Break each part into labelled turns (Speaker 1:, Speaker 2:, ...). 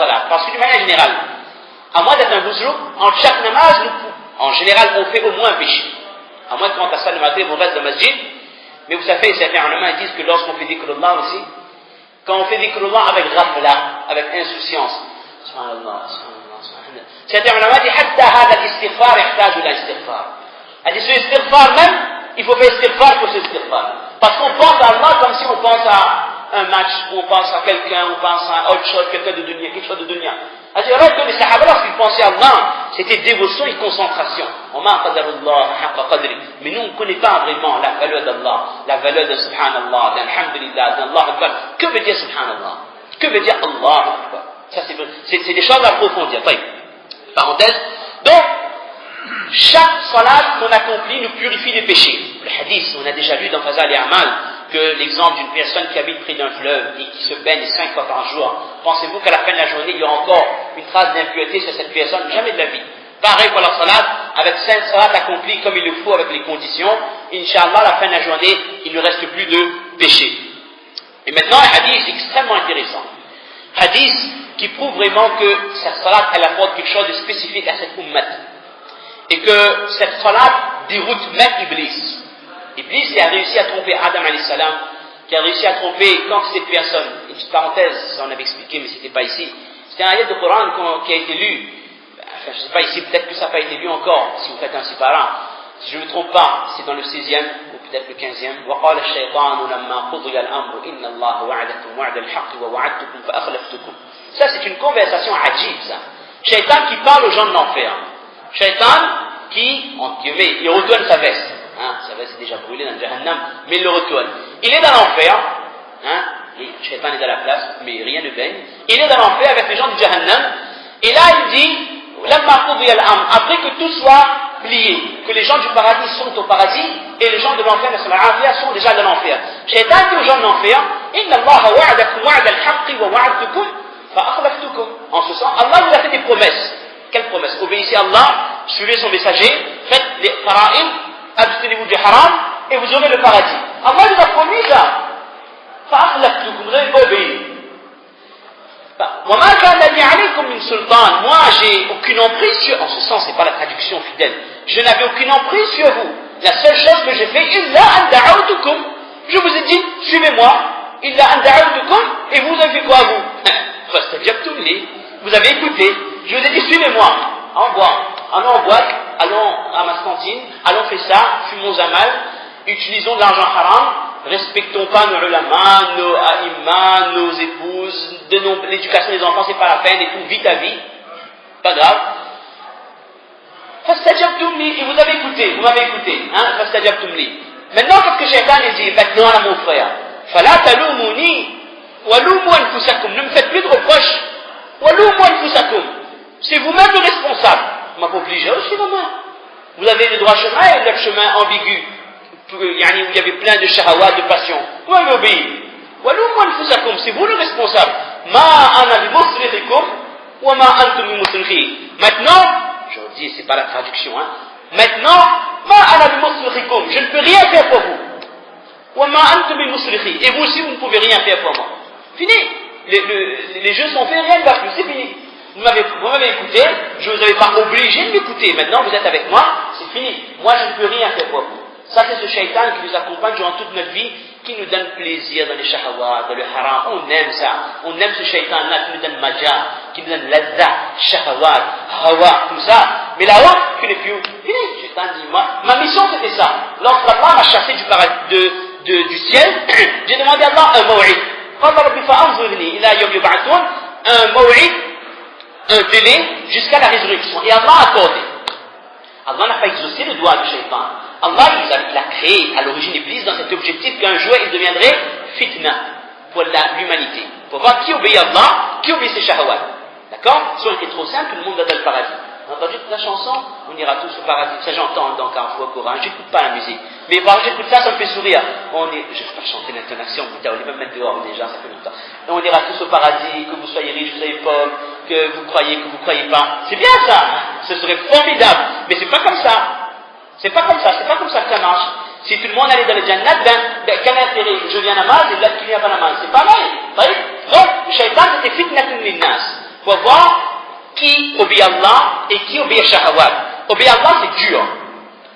Speaker 1: salat. Parce que d'une manière générale, à moins d'être un bousrouk, en chaque namaz, en général, on fait au moins un péché. À moins que quand on salle le maghrib, on reste dans le masjid. Mais vous savez, certains ulama disent que lorsqu'on fait dhikrullah aussi, quand on fait dhikrullah avec ghafla, avec insouciance, subhanallah, subhanallah, subhanallah. Certains ulama disent, hatta hada l'istighfar yahtaju ila istighfar. Elle dit, ce istighfar même, il faut faire istighfar pour ce istighfar. Parce qu'on pense à Allah comme si on pense à un match, ou on pense à quelqu'un, on pense à autre chose, quelqu'un de dunya, quelque chose de dunya. Alors que les sahaba, lorsqu'ils pensaient à Allah, c'était dévotion et concentration. Mais nous, on ne connaît pas vraiment la valeur d'Allah, la valeur de Subhanallah, d'Alhamdulillah, d'Allah Akbar. Que veut dire Subhanallah? Que veut dire Allah Akbar? Ça, c'est des choses à approfondir. Parenthèse. Donc, chaque salat qu'on accomplit nous purifie des péchés. Le hadith, on a déjà lu dans Fazal et Amal, que l'exemple d'une personne qui habite près d'un fleuve et qui se baigne 5 fois par jour, pensez-vous qu'à la fin de la journée, il y aura encore une trace d'impureté sur cette personne? Jamais de la vie. Pareil pour la salat, avec 5 salats accomplis comme il le faut avec les conditions, Inch'Allah, à la fin de la journée, il ne reste plus de péché. Et maintenant, un hadith extrêmement intéressant. Hadith qui prouve vraiment que cette salat, elle apporte quelque chose de spécifique à cette ummat. Et que cette salat déroute même Iblis. Iblis a réussi à tromper Adam alayhi salam, qui a réussi à tromper quand cette personne, une petite parenthèse, ça on avait expliqué mais c'était pas ici, c'était un ayat de Coran qui a été lu, enfin je sais pas ici, peut-être que ça n'a pas été lu encore, si vous faites ainsi par là, si je ne me trompe pas, c'est dans le 16e, ou peut-être le 15e, وَقَالَ الشَّيْطَانُ لَمَّا قُضِيَ الْأَمْرُ إِنَّ اللَّهَ وَعَدَكُمْ وَعْدَ الْحَقِّ وَوَعَدْتُكُمْ فَأَخْلَفْتُكُمْ. Ça c'est une conversation ajib ça. Shaitan qui parle aux gens de l'enfer. Shaitan qui, entre guillemets, il retourne sa veste. Sa veste est déjà brûlée dans le Jahannam, mais il le retourne. Il est dans l'enfer, le Shaitan est à la place, mais rien ne baigne. Il est dans l'enfer avec les gens du Jahannam, et là il dit, après que tout soit plié, que les gens du paradis sont au paradis, et les gens de l'enfer sont déjà dans l'enfer. Shaitan dit aux gens de l'enfer, en ce sens, Allah vous a fait des promesses. Quelles promesses? Obéissez à Allah, suivez son messager, faites les fara'im, abstenez-vous du haram, et vous aurez le paradis. Allah vous a promis ça. Vous n'avez pas obéi. Moi, j'ai aucune emprise sur... En ce sens, c'est pas la traduction fidèle. Je n'avais aucune emprise sur vous. La seule chose que j'ai fait, je vous ai dit, suivez-moi. Et vous avez fait quoi, vous? Vous avez écouté. Je vous ai dit, suivez-moi. Allons en boîte, allons à ma cantine, allons faire ça, fumons à mal, utilisons de l'argent haram, respectons pas nos ulama, nos aïmma, nos épouses, l'éducation des enfants, c'est pas la peine, et tout, vite à vie, pas grave. Fastajabtumli, et vous avez écouté, vous m'avez écouté, Fastajabtumli. Maintenant, qu'est-ce que Shaitan dit maintenant à mon frère? Fala talumuni, walumu anfusakum, ne me faites plus de reproches, walumu anfusakum, c'est vous-même le responsable. On m'a pas obligé aussi, maman. Vous avez le droit chemin et le chemin ambigu, où il y avait plein de shahawat, de passion. Vous m'avez obéi. C'est vous le responsable. Maintenant, je vous dis, c'est pas la traduction, maintenant, je ne peux rien faire pour vous. Et vous aussi, vous ne pouvez rien faire pour moi. Fini. Les jeux sont faits, rien ne va plus, c'est fini. Vous m'avez écouté, je ne vous avais pas obligé de m'écouter. Maintenant, vous êtes avec moi, c'est fini. Moi, je ne peux rien faire pour vous. Ça, c'est ce shaitan qui nous accompagne durant toute notre vie, qui nous donne plaisir dans les shahawat, dans le haram. On aime ça. On aime ce shaitan-là qui nous donne maja, qui nous donne ladza, shahawat, hawa, tout ça. Mais là-haut, tu n'es plus. Fini. Shaitan dit, moi, ma mission c'était ça. Lorsqu'Allah m'a chassé du ciel, j'ai demandé à Allah un maw'id. Un maw'id, un délai jusqu'à la résurrection. Et Allah a accordé. Allah n'a pas exaucé le doigt du shaitan. Allah il a créé à l'origine Iblis dans cet objectif qu'un jour il deviendrait fitna pour l'humanité. Pour voir qui obéit à Allah, qui obéit ses shahawat. D'accord? Si on était trop simple, tout le monde va dans le paradis. Vous avez entendu toute la chanson? On ira tous au paradis. Ça j'entends dans Carrefour Coran. J'écoute pas la musique. Mais par exemple, j'écoute ça, ça me fait sourire. Je ne vais pas chanter l'intonation, on est même mettre dehors déjà, ça fait longtemps. Et on ira tous au paradis, que vous soyez riches, que vous soyez pauvres, que vous croyez pas. C'est bien ça. Ce serait formidable. Mais c'est pas comme ça. C'est pas comme ça que ça marche. Si tout le monde allait dans le Jannat, quel intérêt? Je viens à namaz et l'autre qui vient pas à namaz. C'est pas mal. Donc, le shaitan c'était fitnatun linnas. Pour voir qui obéit à Allah et qui obéit à Shahawat. Obéir à Allah, c'est dur.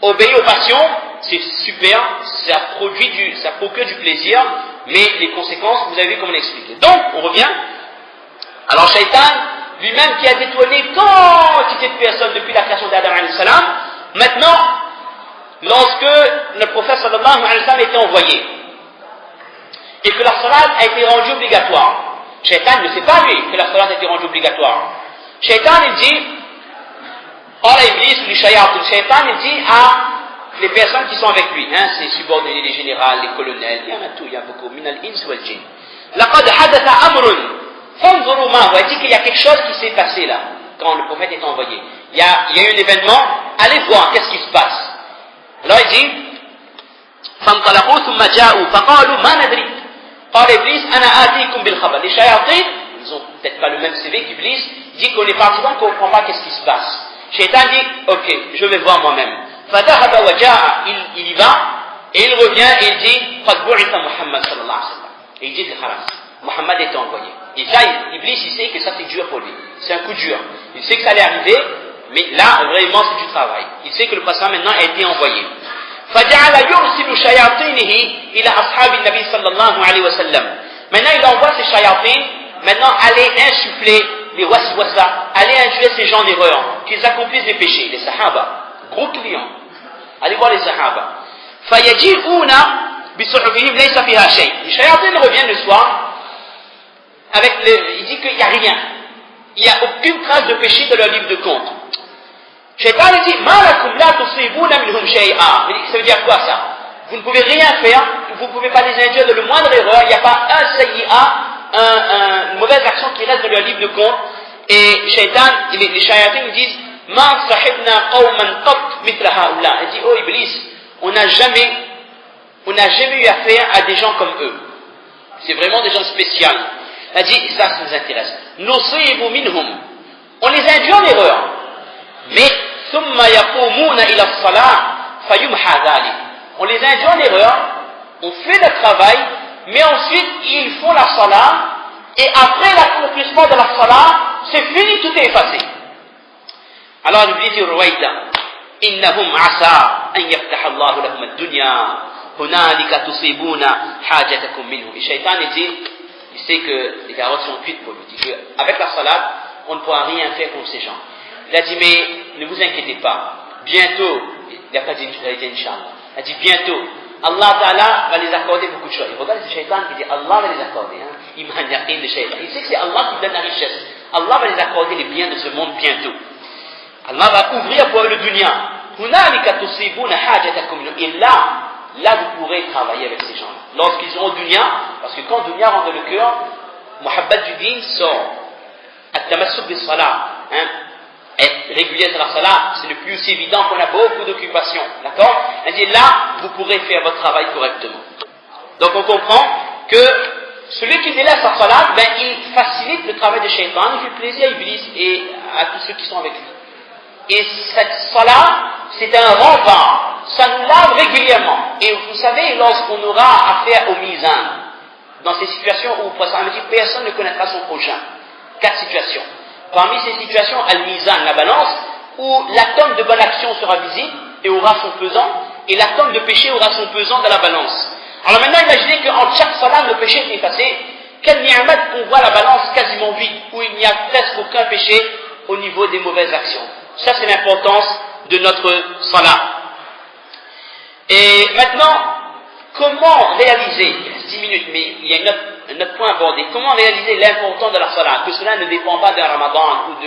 Speaker 1: Obéir aux passions, c'est super, ça procure du plaisir, mais les conséquences, vous avez vu comment l'expliquer. Donc, on revient. Alors, Shaitan, lui-même qui a détourné quantité de personnes depuis la création d'Adam alayhi salam, maintenant, lorsque le prophète sallallahu alayhi wa sallam était envoyé, et que la salat a été rendue obligatoire, Shaitan ne sait pas lui que la salat a été rendue obligatoire. Shaitan, il dit, Shaitan, il dit à les personnes qui sont avec lui, ses subordonnés, les généraux, les colonels, il y en a tout, il y a beaucoup, min al-ins wal jinn. Laqad hadatha amrun, fanzuru ma huwa. Il dit qu'il y a quelque chose qui s'est passé là, quand le prophète est envoyé. Il y a eu un événement, allez voir, qu'est-ce qui se passe. Alors il dit, فانطلقوا ثم جاءوا فقالوا ما ندري قال إبليس أنا آتيكم بالخبر. Les shayatins, ils n'ont peut-être pas le même CV qu'Iblis, dit qu'on est parti donc qu'on ne comprend pas qu'est-ce qui se passe. Shaitan dit, ok, je vais voir moi-même. فذهب وجاء, il y va, et il revient et il dit, قد بعث محمد صلى الله عليه وسلم. Et il dit que khalas, Muhammad est envoyé. Et ça, Iblis, il sait que ça c'est dur pour lui. C'est un coup dur. Il sait que ça allait arriver, mais là, vraiment, c'est du travail. Il sait que le passant maintenant a été envoyé. فجعل يرسل شياطينه إلى أصحاب النبي صلى الله عليه وسلم. Maintenant, il envoie ses shayatines, maintenant, aller insuffler les waswasa, aller induire ces gens en erreur, qu'ils accomplissent des péchés, les sahaba, gros clients. Allez voir les sahaba. فيجيئون بصحفهم ليس فيها شيء. Les shayatines reviennent le soir, il dit qu'il n'y a rien. Il n'y a aucune trace de péché dans leur livre de compte. Shaitan dit, malakum la tusibuna minhum shay'a. Ça veut dire quoi ça? Vous ne pouvez rien faire, vous ne pouvez pas les induire de le moindre erreur, il n'y a pas un sayyi'a, une mauvaise action qui reste dans leur livre de compte. Et Shaitan, les shayatins disent, ma sahibna qawman qat mithla haula. Il dit, oh Iblis, on n'a jamais eu affaire à des gens comme eux. C'est vraiment des gens spéciaux. Il dit, ça nous intéresse. Nusibu minhum. On les induit en erreur. Mais, thumma yaqumuna ila as-salah fayumha dhalik. On les induit en erreur, on fait le travail, mais ensuite ils font la salat, et après l'accomplissement de la salat, c'est fini, tout est effacé. Alors il dit Ruwaïda, innahum asa an yaftaha Allahu lahum ad-dunya, hunalika tusibuna hajatakum minhum. Et Shaitan dit, il sait que les carottes sont cuites pour lui. Il dit qu'avec la salat, on ne pourra rien faire contre ces gens. Il a dit, mais ne vous inquiétez pas, bientôt, il n'a pas dit Inch'Allah, il a dit bientôt, Allah Ta'ala va les accorder beaucoup de choses. Il regarde ce shaitan qui dit Allah va les accorder. Il m'a dit le shaitan. Il sait que c'est Allah qui donne la richesse. Allah va les accorder les biens de ce monde bientôt. Allah va ouvrir pour eux le dunya. Et là vous pourrez travailler avec ces gens-là. Lorsqu'ils sont au dunya, parce que quand le dunya rentre dans le cœur, Muhabbat du din sort. At-tamassuk bis salat. Être régulier sur la salat, c'est le plus aussi évident qu'on a beaucoup d'occupations. D'accord? Elle dit là, vous pourrez faire votre travail correctement. Donc on comprend que celui qui délaisse la salat, il facilite le travail de shaitan, il fait plaisir à Iblis et à tous ceux qui sont avec lui. Et cette salat, c'est un rempart. Ça nous lave régulièrement. Et vous savez, lorsqu'on aura affaire au mizan, dans ces situations où personne ne connaîtra son prochain. 4 situations. Parmi ces situations, al-mizan, la balance, où l'atome de bonne action sera visible et aura son pesant, et l'atome de péché aura son pesant dans la balance. Alors maintenant, imaginez qu'entre chaque salat, le péché est effacé. Quel ni'mat qu'on voit la balance quasiment vide, où il n'y a presque aucun péché au niveau des mauvaises actions. Ça, c'est l'importance de notre salat. Et maintenant, comment réaliser, il reste 10 minutes, mais il y a un autre point abordé, comment réaliser l'importance de la salat, que cela ne dépend pas d'un ramadan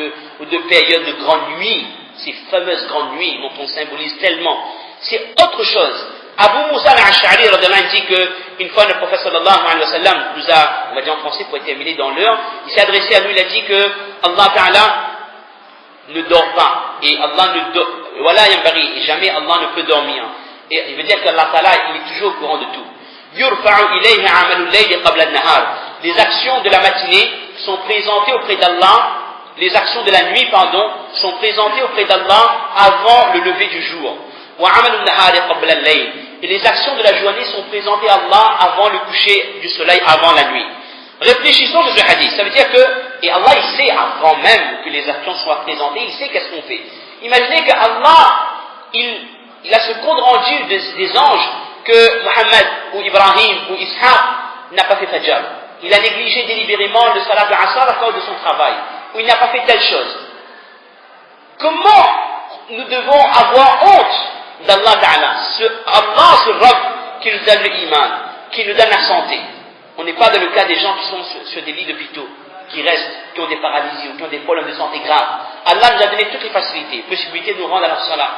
Speaker 1: ou de périodes de grande nuit, ces fameuses grandes nuits dont on symbolise tellement. C'est autre chose. Abu Musa al-Ash'ari dit qu'une fois le prophète sallallahu alayhi wa sallam nous a, on va dire en français pour terminer dans l'heure, il s'est adressé à nous, il a dit que Allah Ta'ala ne dort pas, et Allah ne dort, voilà yambari, et jamais Allah ne peut dormir. Et il veut dire qu'Allah Ta'ala, il est toujours au courant de tout. Les actions de la matinée sont présentées auprès d'Allah, les actions de la nuit, sont présentées auprès d'Allah avant le lever du jour. Et les actions de la journée sont présentées à Allah avant le coucher du soleil, avant la nuit. Réfléchissons sur ce hadith. Ça veut dire que et Allah il sait avant même que les actions soient présentées, il sait qu'est-ce qu'on fait. Imaginez que Allah il a ce compte rendu des anges que Mohammed ou Ibrahim ou Ishaq n'a pas fait Fajr. Il a négligé délibérément le salat al-Asr à cause de son travail, ou il n'a pas fait telle chose. Comment nous devons avoir honte d'Allah Ta'ala, Allah, ce Rabb qui nous donne le iman, qui nous donne la santé. On n'est pas dans le cas des gens qui sont sur des lits d'hôpitaux, qui restent, qui ont des paralysies ou qui ont des problèmes de santé graves. Allah nous a donné toutes les facilités, possibilité de nous rendre à la salat.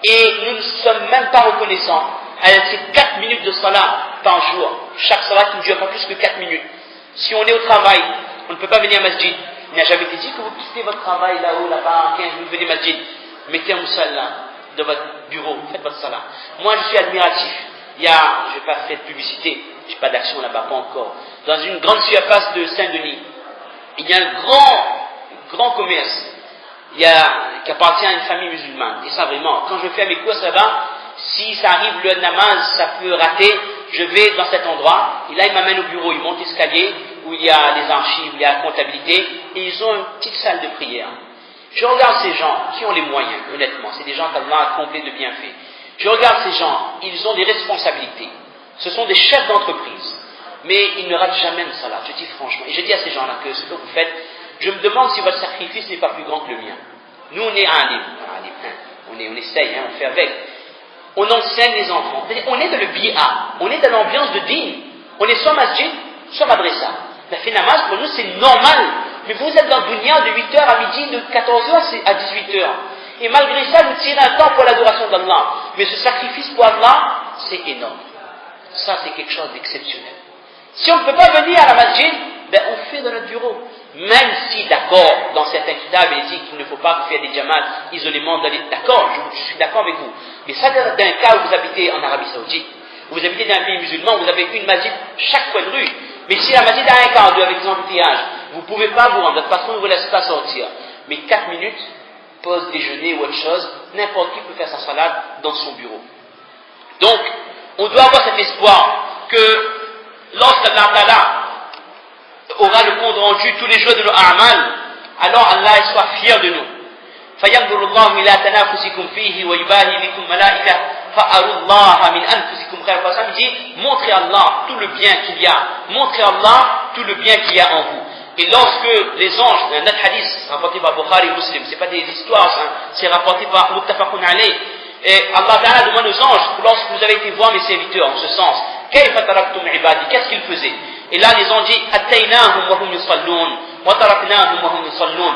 Speaker 1: Et nous ne sommes même pas reconnaissants à ces 4 minutes de salat par jour. Chaque salat qui ne dure pas plus que 4 minutes. Si on est au travail, on ne peut pas venir à masjid. Il n'a jamais été dit que vous quittez votre travail là-haut, là-bas, 15 minutes, venez à masjid. Mettez un musalla dans votre bureau, faites votre salat. Moi, je suis admiratif. Je n'ai pas fait de publicité, je n'ai pas d'action là-bas, pas encore. Dans une grande surface de Saint-Denis, il y a un grand commerce qui appartient à une famille musulmane. Et ça, vraiment, quand je fais mes courses là-bas, si ça arrive le namaz, ça peut rater, je vais dans cet endroit, et là, ils m'amènent au bureau, ils montent l'escalier, où il y a les archives, il y a la comptabilité, et ils ont une petite salle de prière. Je regarde ces gens qui ont les moyens, honnêtement, c'est des gens qu'Allah a comblés de bienfaits. Je regarde ces gens, ils ont des responsabilités. Ce sont des chefs d'entreprise. Mais ils ne ratent jamais le salat, je dis franchement. Et je dis à ces gens-là que ce que vous faites, je me demande si votre sacrifice n'est pas plus grand que le mien. Nous, on est alim, on essaye, on fait avec. On enseigne les enfants. On est dans le bi'a, on est dans l'ambiance de din. On est soit masjid, soit madrasa. La fait namaz, pour nous, c'est normal. Mais vous êtes dans le dunya de 8h à midi, de 14h à 18h. Et malgré ça, vous tirez un temps pour l'adoration d'Allah. Mais ce sacrifice pour Allah, c'est énorme. Ça, c'est quelque chose d'exceptionnel. Si on ne peut pas venir à la masjid, on fait dans notre bureau. Même si, d'accord, dans certains kitabs, il dit qu'il ne faut pas faire des jamals isolément dans les... D'accord, je suis d'accord avec vous. Mais ça, dans un cas où vous habitez en Arabie Saoudite, où vous habitez dans un pays musulman, vous avez une masjid chaque coin de rue. Mais si la masjid a un quart d'heure avec des embouteillages, vous ne pouvez pas vous rendre, de toute façon, on ne vous laisse pas sortir. Mais 4 minutes, pause déjeuner ou autre chose, n'importe qui peut faire sa salade dans son bureau. Donc, on doit avoir cet espoir que lorsqu'Allah Ta'ala aura le compte rendu tous les jours de nos a'mal, alors Allah soit fier de nous. فَيَنْظُرُ اللَّهُ إِلَىٰ تَنَافُسِكُمْ فِيهِ وَيُبَاهِي بِكُمْ مَلَائِكَةً فَأَرُوا اللَّهَ مِنْ أَنفُسِكُمْ خَيْرًا. Il dit, montrez Allah tout le bien qu'il y a. Montrez Allah tout le bien qu'il y a en vous. Et lorsque les anges, un autre hadith rapporté par Bukhari et Muslim, c'est pas des histoires, c'est rapporté par Muttafaqun alayh, et Allah Ta'ala demande aux anges, lorsque vous avez été voir mes serviteurs, en ce sens, qu'est-ce qu'ils faisaient? Et là, les anges disent, Attaynahum wa hum yusallun, wa taraknahum wa hum yusallun.